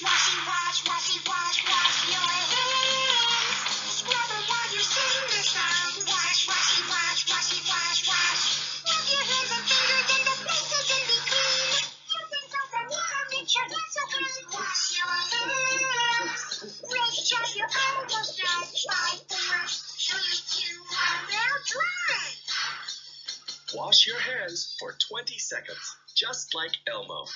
wash your hands. Scrub them while you're singing the song. Wash. Rub your hands and fingers and the places in between. Using soap and water makes your hands so clean. Wash your hands. Make sure you're almost done. 5, 4, 3, 2, 1, now dry. Wash your hands for 20 seconds, just like Elmo.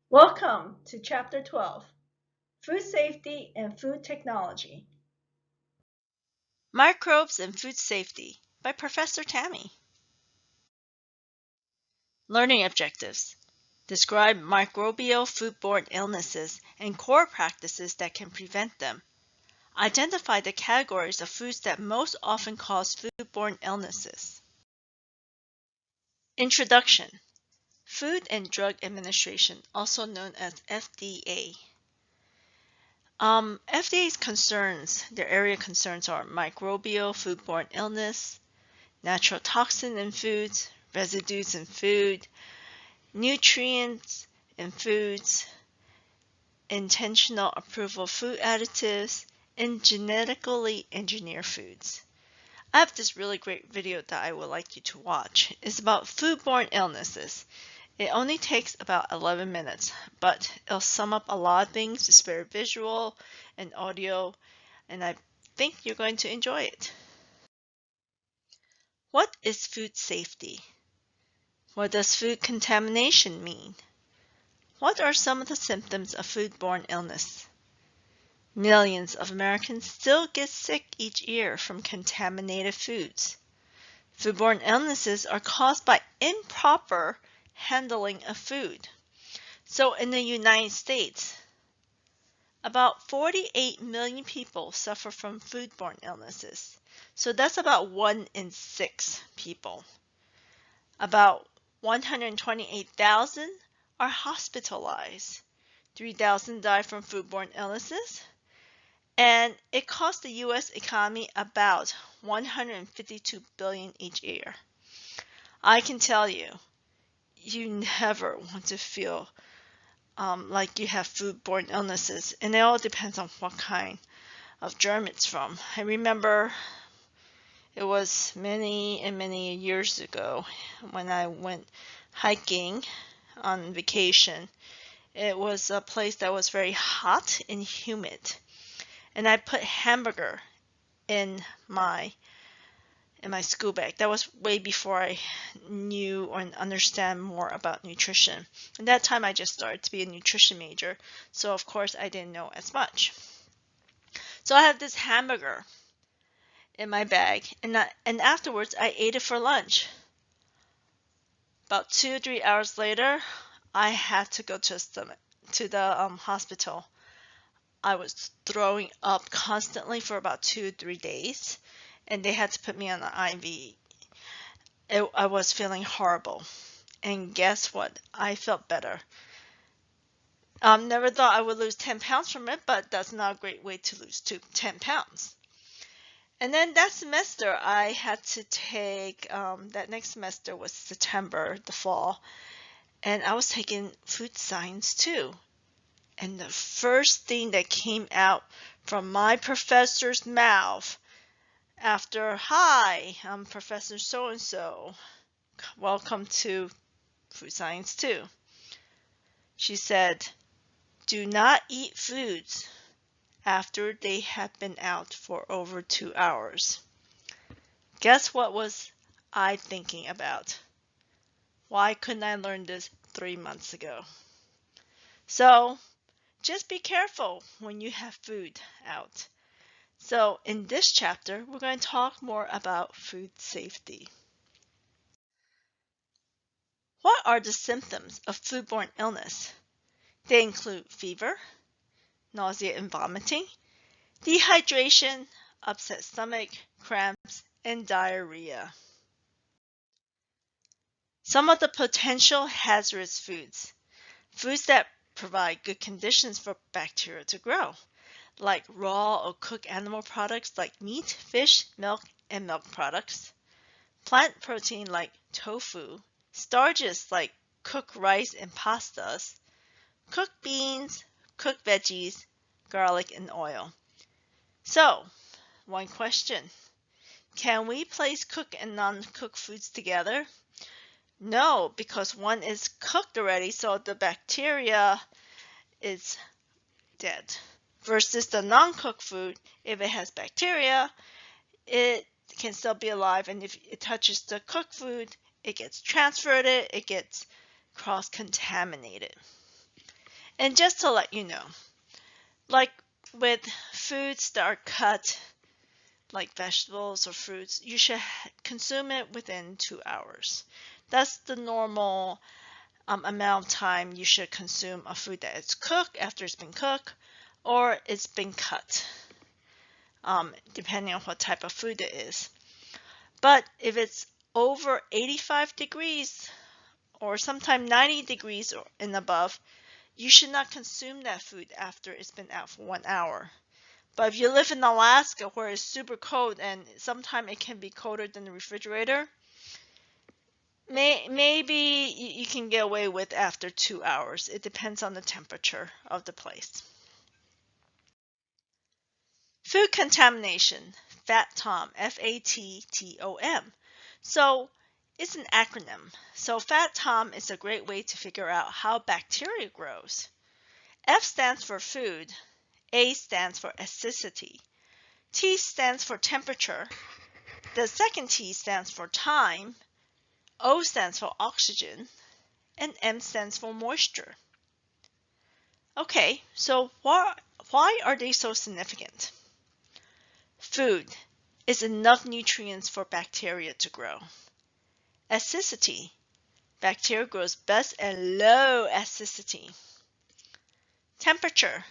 Welcome to Chapter 12, Food Safety and Food Technology. Microbes and Food Safety by Professor Tammy. Learning objectives. Describe microbial foodborne illnesses and core practices that can prevent them. Identify the categories of foods that most often cause foodborne illnesses. Introduction. Food and Drug Administration, also known as FDA. FDA's concerns, their area concerns are microbial foodborne illness, natural toxin in foods, residues in food, nutrients in foods, intentional approval food additives, and genetically engineered foods. I have this really great video that I would like you to watch. It's about foodborne illnesses. It only takes about 11 minutes, but it'll sum up a lot of things. It's very visual and audio, and I think you're going to enjoy it. What is food safety? What does food contamination mean? What are some of the symptoms of foodborne illness? Millions of Americans still get sick each year from contaminated foods. Foodborne illnesses are caused by improper handling of food. So in the United States, about 48 million people suffer from foodborne illnesses. So that's about 1 in 6 people. About 128,000 are hospitalized. 3,000 die from foodborne illnesses. And it costs the U.S. economy about $152 billion each year. I can tell you, you never want to feel like you have foodborne illnesses, and it all depends on what kind of germ it's from. I remember it was many years ago when I went hiking on vacation. It was a place that was very hot and humid, and I put hamburger in my school bag. That was way before I knew or understand more about nutrition. At that time, I just started to be a nutrition major, so of course I didn't know as much. So I have this hamburger in my bag, and afterwards I ate it for lunch. About 2 or 3 hours later, I had to go to the hospital. I was throwing up constantly for about 2 or 3 days, and they had to put me on an IV. I was feeling horrible, and guess what? I felt better. Never thought I would lose 10 pounds from it, but that's not a great way to lose 10 pounds. And then that semester, I had to take, that next semester was September, the fall, and I was taking food science too. And the first thing that came out from my professor's mouth after, "Hi, I'm Professor so-and-so. Welcome to Food Science 2." She said, "Do not eat foods after they have been out for over 2 hours." Guess what was I thinking about? Why couldn't I learn this 3 months ago? So just be careful when you have food out. So in this chapter, we're going to talk more about food safety. What are the symptoms of foodborne illness? They include fever, nausea and vomiting, dehydration, upset stomach, cramps, and diarrhea. Some of the potential hazardous foods. Foods that provide good conditions for bacteria to grow, like raw or cooked animal products like meat, fish, milk, and milk products. Plant protein like tofu, starches like cooked rice and pastas, cooked beans, cooked veggies, garlic, and oil. So, one question. Can we place cooked and non-cooked foods together? No, because one is cooked already, so the bacteria is dead. Versus the non-cooked food, if it has bacteria, it can still be alive, and if it touches the cooked food, it gets transferred, it gets cross-contaminated. And just to let you know, like with foods that are cut, like vegetables or fruits, you should consume it within 2 hours. That's the normal amount of time you should consume a food that is cooked after it's been cooked or it's been cut, depending on what type of food it is. But if it's over 85 degrees or sometimes 90 degrees and above, you should not consume that food after it's been out for 1 hour. But if you live in Alaska where it's super cold and sometimes it can be colder than the refrigerator, maybe you can get away with after 2 hours. It depends on the temperature of the place. Food contamination, FATTOM, F-A-T-T-O-M. So it's an acronym. So FATTOM is a great way to figure out how bacteria grows. F stands for food, A stands for acidity, T stands for temperature, the second T stands for time, O stands for oxygen, and M stands for moisture. Okay, so why are they so significant? Food is enough nutrients for bacteria to grow. Acidity, bacteria grows best at low acidity. Temperature,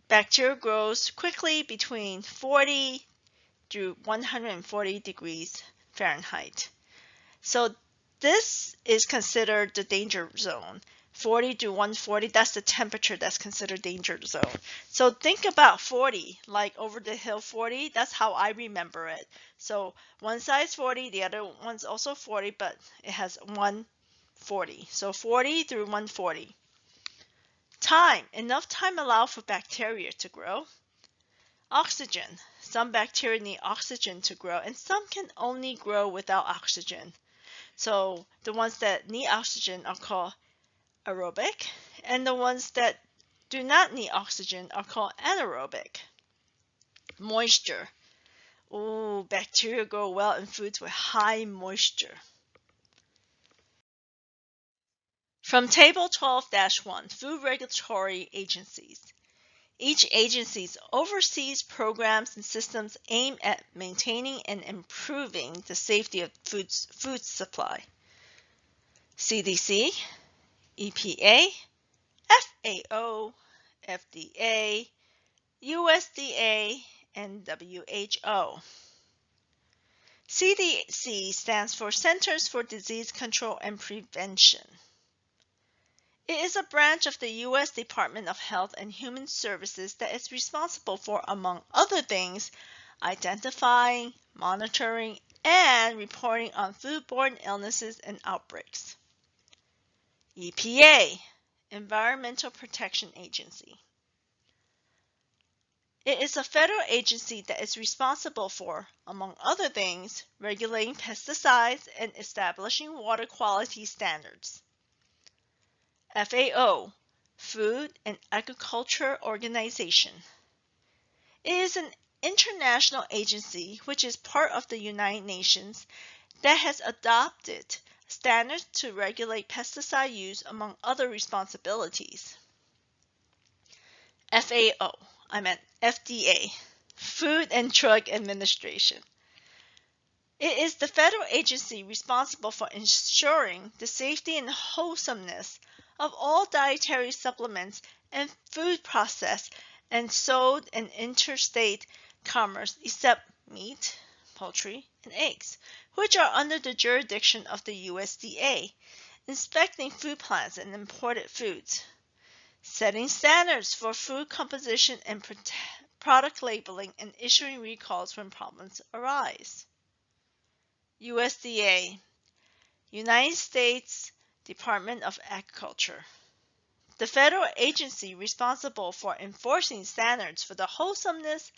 bacteria grows quickly between 40 to 140 degrees Fahrenheit. So this is considered the danger zone. 40 to 140, that's the temperature that's considered danger zone. So think about 40, like over the hill 40, that's how I remember it. So one side's 40, the other one's also 40, but it has 140. So 40 through 140. Time, enough time allowed for bacteria to grow. Oxygen, some bacteria need oxygen to grow, and some can only grow without oxygen. So the ones that need oxygen are called aerobic, and the ones that do not need oxygen are called anaerobic. Moisture. Ooh, bacteria grow well in foods with high moisture. From Table 12-1, Food Regulatory Agencies. Each agency oversees programs and systems aimed at maintaining and improving the safety of food supply. CDC, EPA, FAO, FDA, USDA, and WHO. CDC stands for Centers for Disease Control and Prevention. It is a branch of the U.S. Department of Health and Human Services that is responsible for, among other things, identifying, monitoring, and reporting on foodborne illnesses and outbreaks. EPA, Environmental Protection Agency. It is a federal agency that is responsible for, among other things, regulating pesticides and establishing water quality standards. FAO, Food and Agriculture Organization. It is an international agency which is part of the United Nations that has adopted standards to regulate pesticide use among other responsibilities. FDA, Food and Drug Administration. It is the federal agency responsible for ensuring the safety and wholesomeness of all dietary supplements and food processed and sold in interstate commerce except meat, poultry, and eggs, which are under the jurisdiction of the USDA, inspecting food plants and imported foods, setting standards for food composition and product labeling, and issuing recalls when problems arise. USDA, United States Department of Agriculture. the federal agency responsible for enforcing standards for the wholesomeness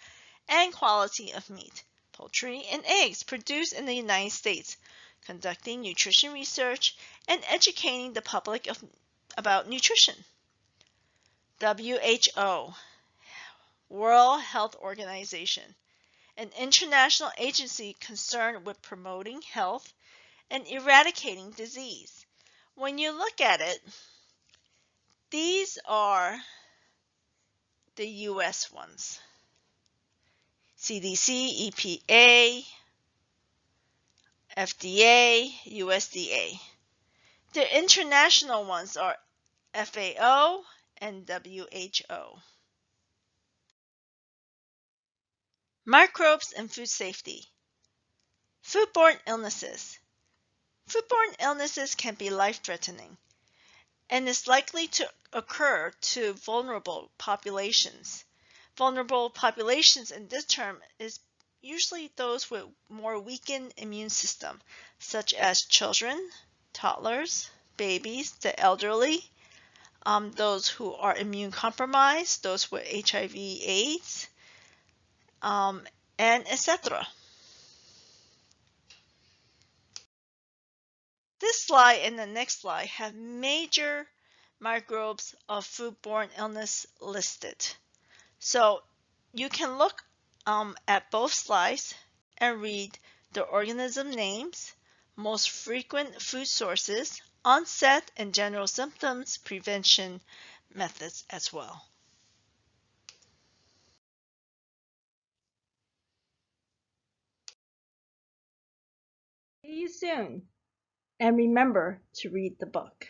and quality of meat, poultry, and eggs produced in the United States, conducting nutrition research and educating the public about nutrition. WHO, World Health Organization, an international agency concerned with promoting health and eradicating disease. When you look at it, these are the US ones. CDC, EPA, FDA, USDA. The international ones are FAO and WHO. Microbes and food safety. Foodborne illnesses. Foodborne illnesses can be life-threatening and is likely to occur to vulnerable populations. Vulnerable populations in this term is usually those with more weakened immune system, such as children, toddlers, babies, the elderly, those who are immune compromised, those with HIV/AIDS, and etc. This slide and the next slide have major microbes of foodborne illness listed. So you can look at both slides and read the organism names, most frequent food sources, onset and general symptoms, prevention methods as well. See you soon. And remember to read the book.